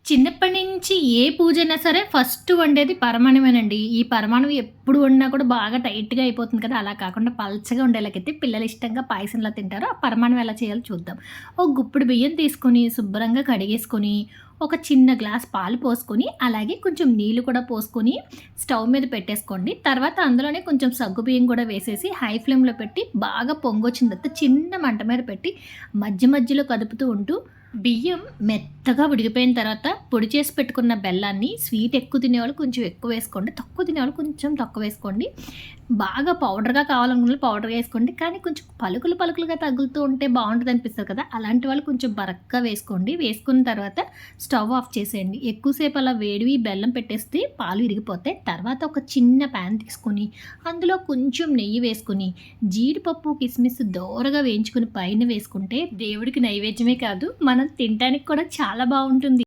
చిన్నప్పటి నుంచి ఏ పూజైనా సరే ఫస్ట్ వండేది పరమాన్నమేనండి. ఈ పరమాన్నం ఎప్పుడు వండినా కూడా బాగా టైట్‌గా అయిపోతుంది కదా! అలా కాకుండా పల్చగా ఉండేలాగైతే పిల్లలు ఇష్టంగా పాయసంలా తింటారు. ఆ పరమాన్నం ఎలా చేయాలో చూద్దాం. ఒక గుప్పెడు బియ్యం తీసుకొని శుభ్రంగా కడిగేసుకొని, ఒక చిన్న గ్లాస్ పాలు పోసుకొని, అలాగే కొంచెం నీళ్లు కూడా పోసుకొని స్టవ్ మీద పెట్టేసుకోండి. తర్వాత అందులోనే కొంచెం సగ్గుబియ్యం కూడా వేసేసి హై ఫ్లేమ్‌లో పెట్టి బాగా పొంగొచ్చిన తర్వాత చిన్న మంట మీద పెట్టి మధ్య మధ్యలో కదుపుతూ ఉంటూ బియ్యం మెత్తగా ఉడికిపోయిన తర్వాత పొడి చేసి పెట్టుకున్న బెల్లాన్ని స్వీట్ ఎక్కువ తినేవాళ్ళు కొంచెం ఎక్కువ వేసుకోండి. తక్కువ తినేవాళ్ళు కొంచెం తక్కువ వేసుకోండి. బాగా పౌడర్‌గా కావాలనుకున్నోళ్ళు పౌడర్‌గా ఏసుకోండి. కానీ కొంచెం పలుకులు పలుకులుగా తగులుతూ ఉంటే బావుంటదనిపిస్తది కదా! అలాంటి వాళ్ళు కొంచెం బరగ్గా వేసుకోండి. వేసుకున్న తర్వాత స్టవ్ ఆఫ్ చేసేయండి. ఎక్కువ సేపు అలా వేడివి బెల్లం పెట్టేస్తే పాలు ఇరిగిపోతాయి. తర్వాత ఒక చిన్న పాన్ తీసుకొని అందులో కొంచెం నెయ్యి వేసుకొని జీడిపప్పు, కిస్మిస్ దోరగా వేయించుకొని పైన వేసుకుంటే దేవుడికి నైవేద్యమే కాదు, మనం తినటానికి కూడా చాలా బావుంటుంది.